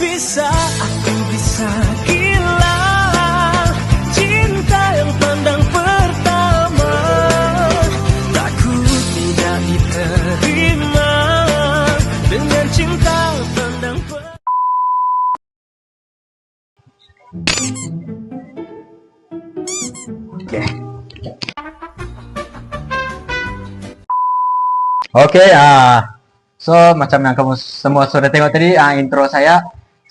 Bisa aku bisa gila, cinta yang pandang pertama, takut tidak diterima dengan cinta pandang pertama. Oke, so macam yang kamu semua sudah tengok tadi, intro saya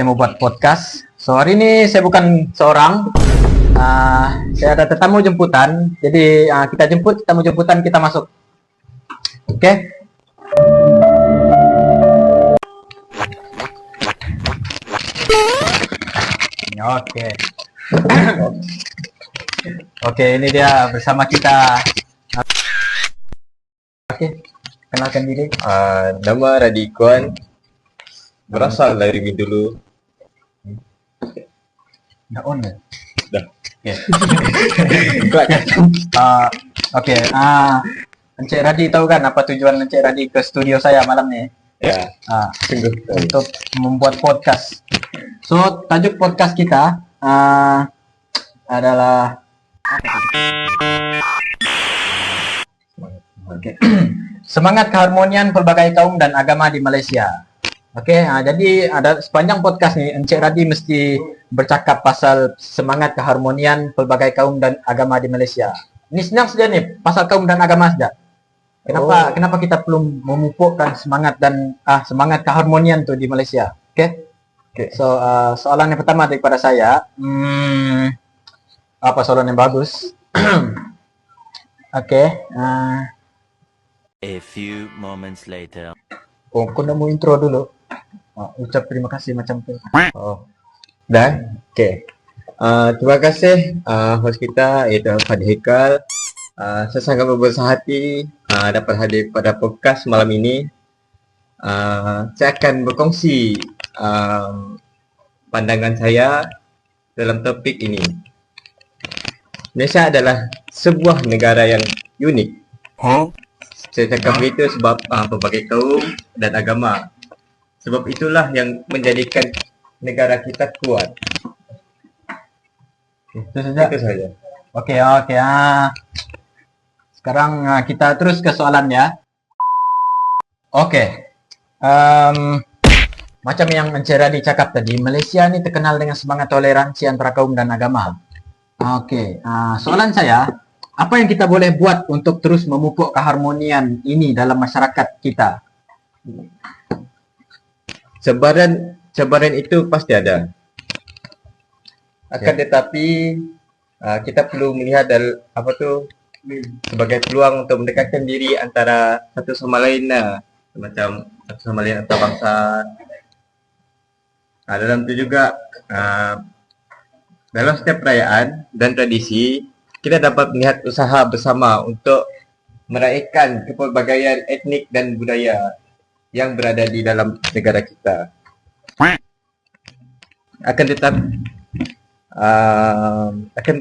mau buat podcast. So hari ini saya bukan seorang, saya ada tetamu jemputan. Jadi kita jemput tamu jemputan, kita masuk. Oke. Oke. Oke, ini dia bersama kita. Oke, kenalkan diri. Nama Radikwan, berasal dari Mindulu. Dah on ya? Dah. Oke. Encik Radi tahu kan apa tujuan Encik Radi ke studio saya malam ni? Ya. Sungguh. Untuk membuat podcast. So tajuk podcast kita adalah semangat keharmonian pelbagai kaum dan agama di Malaysia. Oke, jadi ada sepanjang podcast nih Encik Radi mesti bercakap pasal semangat keharmonian pelbagai kaum dan agama di Malaysia. Ini senang saja nih pasal kaum dan agama saja. Kenapa kita perlu memupukkan semangat dan semangat keharmonian tuh di Malaysia? Oke. So soalan yang pertama daripada saya, apa soalan yang bagus? Oke. A few moments later. Aku nak mau intro dulu. Ucap terima kasih macam tu. Dah. Okey. Terima kasih host kita iaitu Fadil Hekal. Saya sangat berbesar hati dapat hadir pada podcast malam ini. Saya akan berkongsi pandangan saya dalam topik ini. Malaysia adalah sebuah negara yang unik. Saya cakap begitu sebab pelbagai kaum dan agama. Sebab itulah yang menjadikan negara kita kuat. Itu saja. Oke. Sekarang kita terus ke soalannya. Oke. Macam yang Encik Radi cakap tadi, Malaysia ni terkenal dengan semangat toleransi antara kaum dan agama. Oke. Soalan saya, apa yang kita boleh buat untuk terus memupuk keharmonian ini dalam masyarakat kita? Cabaran itu pasti ada. Akan tetapi kita perlu melihat sebagai peluang untuk mendekatkan diri antara satu sama lain macam satu sama lain antar bangsa. Dalam itu juga dalam setiap perayaan dan tradisi kita dapat melihat usaha bersama untuk meraihkan kepelbagaian etnik dan budaya yang berada di dalam negara kita. Akan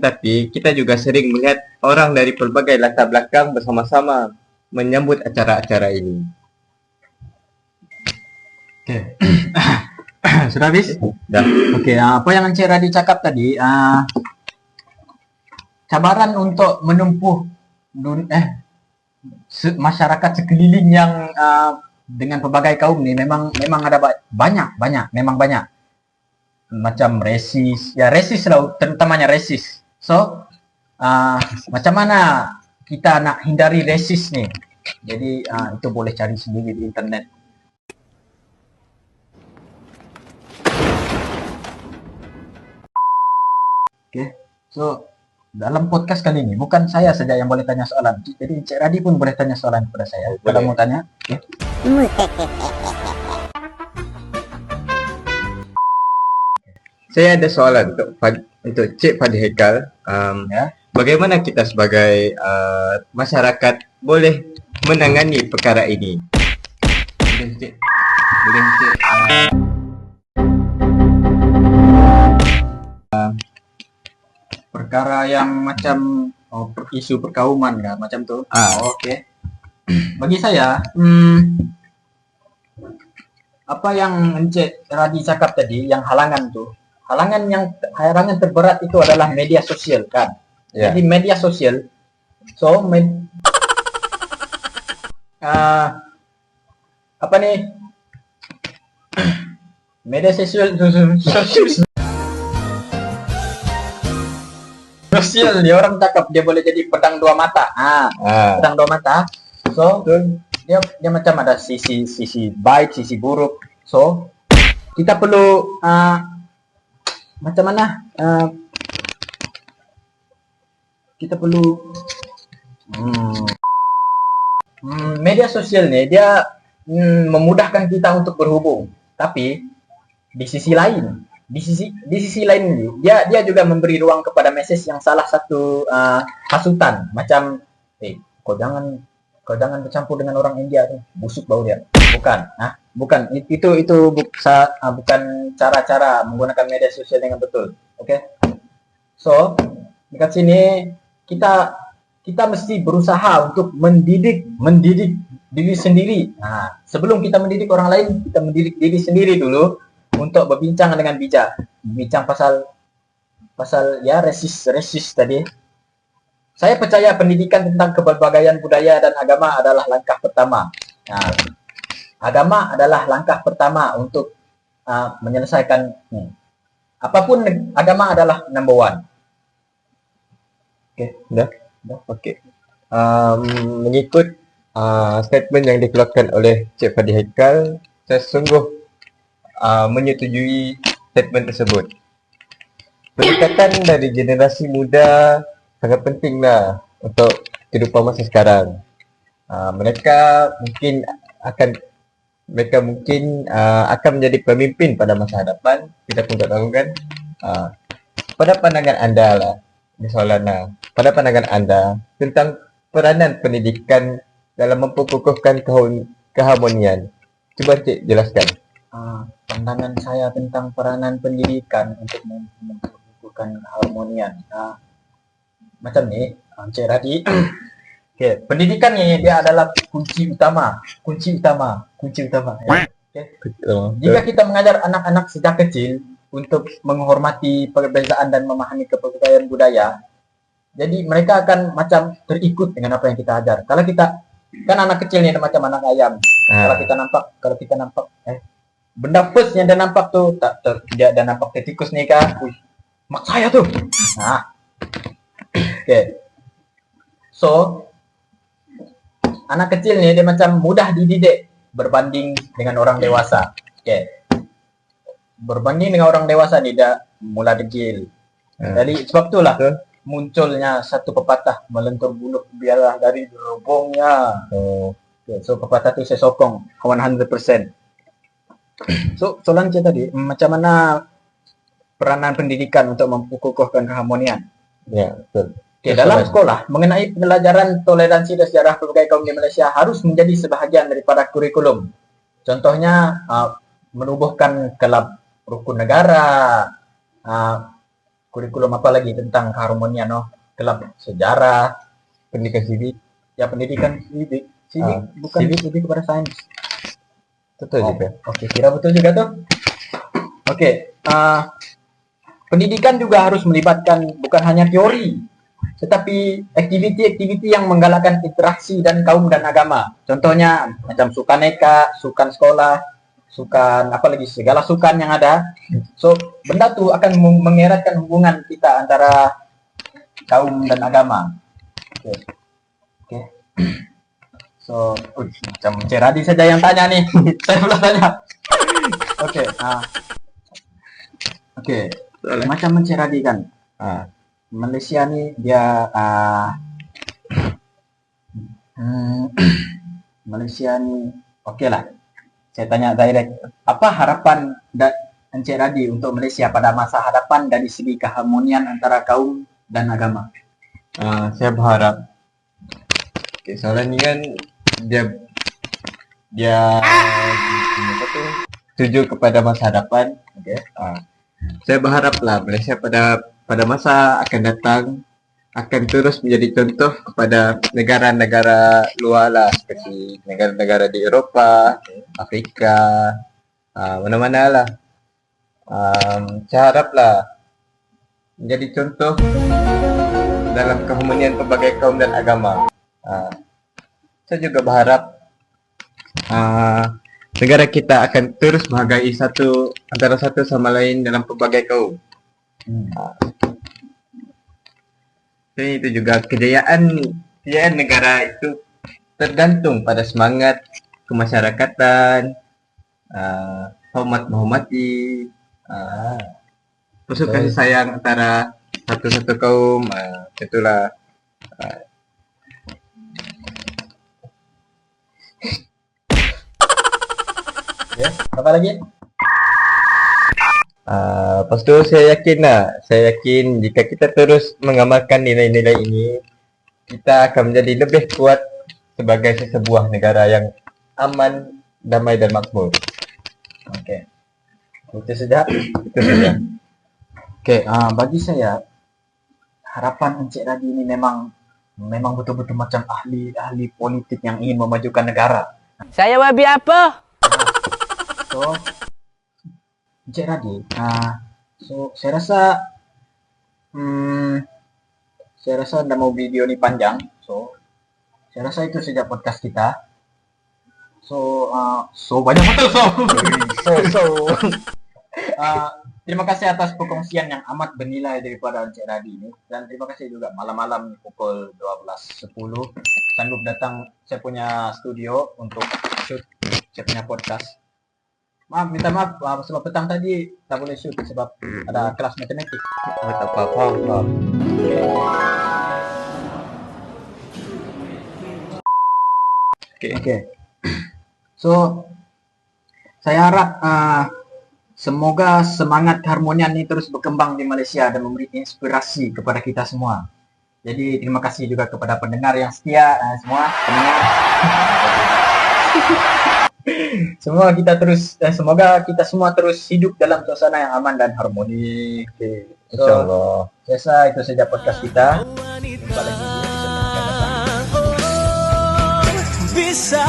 tetapi kita juga sering melihat orang dari pelbagai latar belakang bersama-sama menyambut acara-acara ini. Oke. Sudah habis? Dah. Oke, apa yang Encik Radi cakap tadi, cabaran untuk menempuh masyarakat sekeliling yang dengan pelbagai kaum ni memang ada banyak, memang banyak. Macam resis lah, terutamanya resis. So, macam mana kita nak hindari resis ni? Jadi itu boleh cari sendiri di internet. Oke, so dalam podcast kali ini bukan saya saja yang boleh tanya soalan. Jadi Encik Radi pun boleh tanya soalan kepada saya. Kalau mau tanya, okay. Saya ada soalan untuk Cik Fadil Hekal. Bagaimana kita sebagai masyarakat boleh menangani perkara ini? Boleh Cik? Perkara yang macam isu perkauman kan macam tuh. Oke. Bagi saya, apa yang Encik Radi cakap tadi, yang halangan tuh, halangan terberat itu adalah media sosial kan. Ya. Jadi media sosial, apa nih? Media sosial sosial dia orang cakap dia boleh jadi pedang dua mata. Pedang dua mata. So dia macam ada sisi baik, sisi buruk. So kita perlu macam mana? Kita perlu media sosial nih dia memudahkan kita untuk berhubung. Tapi di sisi lain nih, dia juga memberi ruang kepada message yang salah satu hasutan macam kau jangan bercampur dengan orang India tuh, busuk bau dia. Bukan itu bukan cara-cara menggunakan media sosial dengan betul. Oke. So dekat sini kita mesti berusaha untuk mendidik diri sendiri. Sebelum kita mendidik orang lain, kita mendidik diri sendiri dulu untuk berbincang dengan bijak. Bincang pasal ya resis tadi. Saya percaya pendidikan tentang keberbagai budaya dan agama adalah langkah pertama. Agama adalah langkah pertama untuk menyelesaikan apapun. Agama adalah number one. Oke, dah. Okey. Mengikut statement yang dikeluarkan oleh Cik Fadi Haikal, saya sungguh menyetujui statement tersebut. Pendekatan dari generasi muda sangat pentinglah untuk kehidupan masa sekarang. Mereka mungkin akan menjadi pemimpin pada masa hadapan. Kita pun tak tahu kan. Pada pandangan anda lah, ini soalan pada pandangan anda tentang peranan pendidikan dalam memperkukuhkan keharmonian, cuba Cik jelaskan. Pandangan saya tentang peranan pendidikan untuk memperkukuhkan keharmonian. Macam ni, Encik Radi. Okay. Pendidikan ni dia adalah kunci utama. Ya. Okay. Jika kita mengajar anak-anak sejak kecil untuk menghormati perbezaan dan memahami keberadaan budaya, jadi mereka akan macam terikut dengan apa yang kita ajar. Kalau kita kan anak kecil ni macam anak ayam. Kalau kita nampak benda first yang dia nampak tu dia nampak tikus ni kah? Mak saya tu. Okay. So anak kecil ni dia macam mudah dididik berbanding dengan orang dewasa. Okay. Berbanding dengan orang dewasa ni dia mula degil. Jadi sebab itulah munculnya satu pepatah, melentur buluh biarlah dari lubungnya. Okay. So pepatah tu saya sokong 100%. So soalan saya tadi, macam mana peranan pendidikan untuk memperkukuhkan keharmonian? Ya, betul. Okay, dalam sekolah, mengenai pembelajaran toleransi dan sejarah pelbagai kaum di Malaysia harus menjadi sebahagian daripada kurikulum. Contohnya, menubuhkan kelab rukun negara, kurikulum apa lagi tentang keharmonian, kelab sejarah, Pendidikan civic. ya pendidikan civic, bukan civic kepada sains. Betul juga. Oke, kira betul juga tuh. Oke, pendidikan juga harus melibatkan bukan hanya teori, tetapi aktiviti-aktiviti yang menggalakkan interaksi dan kaum dan agama. Contohnya macam sukaneka, sukan sekolah, sukan apa lagi, segala sukan yang ada. So benda tu akan mengeratkan hubungan kita antara kaum dan agama. Oke. So macam Encik Radi saja yang tanya nih. Saya pula tanya. Oke. Macam Encik Radi kan. Malaysia ni dia Malaysia ni okey lah. Saya tanya direct, apa harapan Encik Radi untuk Malaysia pada masa hadapan dari segi keharmonian antara kaum dan agama? Saya berharap soalan ni kan dia apa tu, tuju kepada masa hadapan. Saya berharaplah Malaysia pada masa akan datang akan terus menjadi contoh kepada negara-negara luar lah, seperti negara-negara di Eropah, Afrika, mana-mana lah. Saya haraplah menjadi contoh dalam keharmonian pelbagai kaum dan agama. Saya juga berharap negara kita akan terus menghargai antara satu sama lain dalam pelbagai kaum. Dan itu juga kejayaan negara itu tergantung pada semangat kemasyarakatan, hormat menghormati, kasih sayang antara satu kaum. Itulah. Ya, apa lagi? Lepas tu saya yakin jika kita terus mengamalkan nilai-nilai ini, kita akan menjadi lebih kuat sebagai sebuah negara yang aman, damai dan makmur. Okey. Itu saja. Okey, bagi saya harapan Encik Radi ini memang betul-betul macam ahli politik yang ingin memajukan negara. Saya wabi apa? So, Encik Radi, so saya rasa dah mau video ni panjang. So, saya rasa itu saja podcast kita. So banyak betul terima kasih atas perkongsian yang amat bernilai daripada Encik Radi ini, dan terima kasih juga malam-malam pukul 12.10 sanggup datang saya punya studio untuk shoot saya punya podcast. Minta maaf sebab petang tadi tak boleh shoot sebab ada kelas matematik. Tak apa-apa. Okay. So saya harap semoga semangat keharmonian ini terus berkembang di Malaysia dan memberi inspirasi kepada kita semua. Jadi terima kasih juga kepada pendengar yang setia, semua pendengar. Semoga kita semua terus hidup dalam suasana yang aman dan harmoni. Okay. So, InsyaAllah. Saya rasa itu saja podcast kita. Jumpa lagi di episode yang akan datang. Bisa